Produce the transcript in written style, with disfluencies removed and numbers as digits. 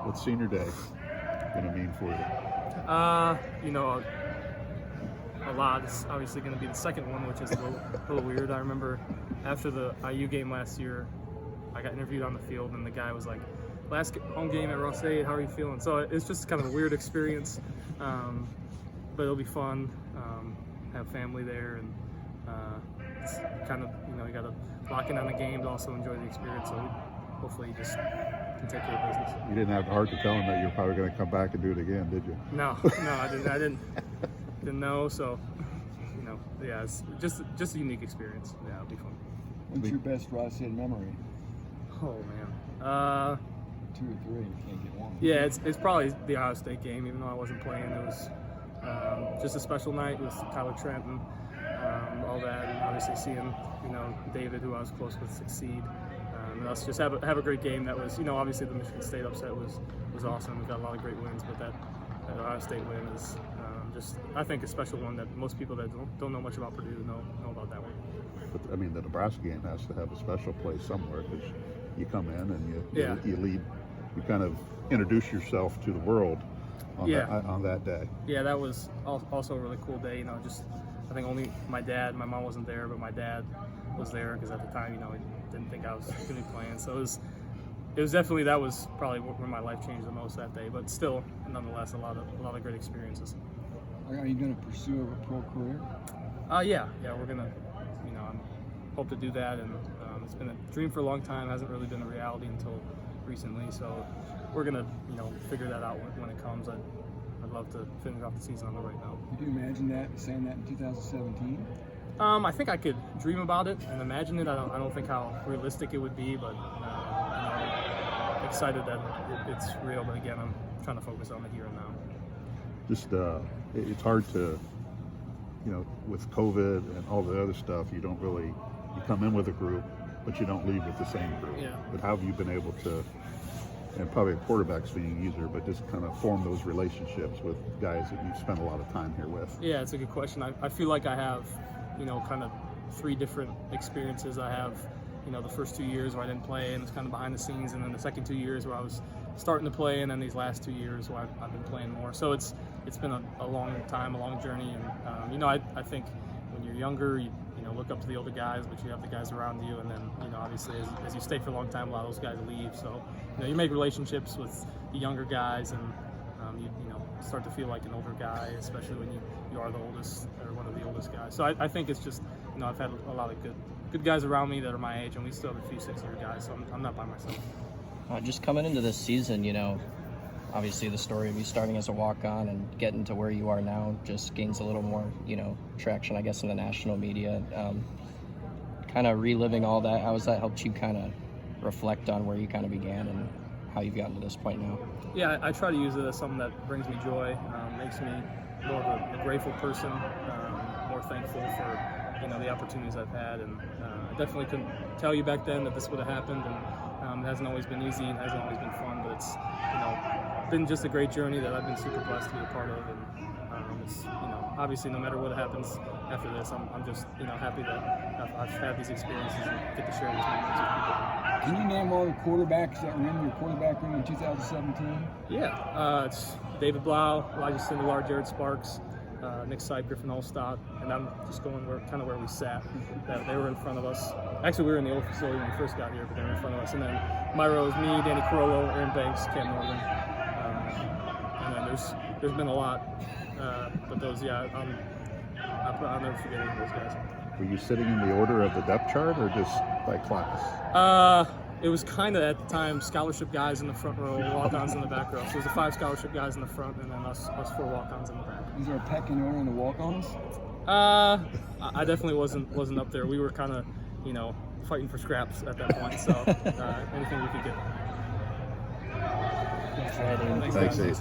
What's senior day going to mean for you? A lot. It's obviously going to be the second one, which is a little weird. I remember after the IU game last year, I got interviewed on the field, and the guy was like, "Last home game at Ross 8, how are you feeling?" So it's just kind of a weird experience, but it'll be fun. Have family there, and it's kind of, you got to lock in on the game to also enjoy the experience. So hopefully you just can take care of business. You didn't have the heart to tell him that you're probably going to come back and do it again, did you? No, I didn't know. So, yeah, it's just a unique experience. Yeah, it'll be fun. What's your best Ross 8 memory? Oh man. 2 or 3. You can't get one. Yeah, it's probably the Ohio State game. Even though I wasn't playing, it was just a special night with Tyler Trent and all that, and obviously seeing David, who I was close with, succeed, and us just have a great game. That was obviously the Michigan State upset was awesome. We got a lot of great wins, but that Ohio State win is just, I think, a special one that most people that don't know much about Purdue know about that one. But I mean, the Nebraska game has to have a special place somewhere, because you come in and you lead, you kind of introduce yourself to the world on that day. Yeah, that was also a really cool day. I think only my mom wasn't there, but my dad was there, because at the time, he didn't think I was going to be playing. So it was definitely, that was probably where my life changed the most that day. But still, nonetheless, a lot of great experiences. Are you going to pursue a pro career? Yeah, we're gonna, hope to do that, and it's been a dream for a long time. Hasn't really been a reality until recently. So we're gonna, figure that out when it comes. I'd love to finish off the season on the right note. Could you imagine saying that in 2017? I think I could dream about it and imagine it. I don't think how realistic it would be, but excited that it's real. But again, I'm trying to focus on the here and now. Just it's hard to, with COVID and all the other stuff, you come in with a group, but you don't leave with the same group. Yeah. But how have you been able to, and probably a quarterback's being easier, but just kind of form those relationships with guys that you've spent a lot of time here with? Yeah, it's a good question. I feel like I have, kind of 3 different experiences. I have, the first 2 years where I didn't play and it's kind of behind the scenes, and then the second 2 years where I was starting to play, and then these last 2 years where I've been playing more. So it's been a long time, a long journey, and I think when you're younger, you look up to the older guys, but you have the guys around you, and then obviously as you stay for a long time, a lot of those guys leave. So you make relationships with the younger guys, and you start to feel like an older guy, especially when you are the oldest or one of the oldest guys. So I think it's just I've had a lot of good guys around me that are my age, and we still have a few 6-year guys, so I'm not by myself. Just coming into this season, obviously the story of you starting as a walk-on and getting to where you are now just gains a little more, traction, I guess, in the national media. Kind of reliving all that, how has that helped you kind of reflect on where you kind of began and how you've gotten to this point now? Yeah, I try to use it as something that brings me joy, makes me more of a grateful person, more thankful for the opportunities I've had, and I definitely couldn't tell you back then that this would have happened, and it hasn't always been easy and hasn't always been fun, but it's been just a great journey that I've been super blessed to be a part of, and it's obviously no matter what happens after this, I'm just happy that I've had these experiences and get to share these moments with people. Can you name all the quarterbacks that were in your quarterback room in 2017? Yeah, it's David Blau, Elijah Sindelar, Jared Sparks, Nick Sype, Griffin Olstad, and I'm just going where we sat. That they were in front of us. Actually, we were in the old facility when we first got here, but they were in front of us. And then my row is me, Danny Carollo, Aaron Banks, Cam Norton, and then there's been a lot, but those, I'll never forget any of those guys. Were you sitting in the order of the depth chart, or just by class? It was kind of, at the time, scholarship guys in the front row, walk-ons in the back row. So it was the 5 scholarship guys in the front, and then us 4 walk-ons in the back. Is there a pecking order in the walk-ons? I definitely wasn't up there. We were kind of, fighting for scraps at that point. So anything we could get. Thanks, Thanks, Aidan.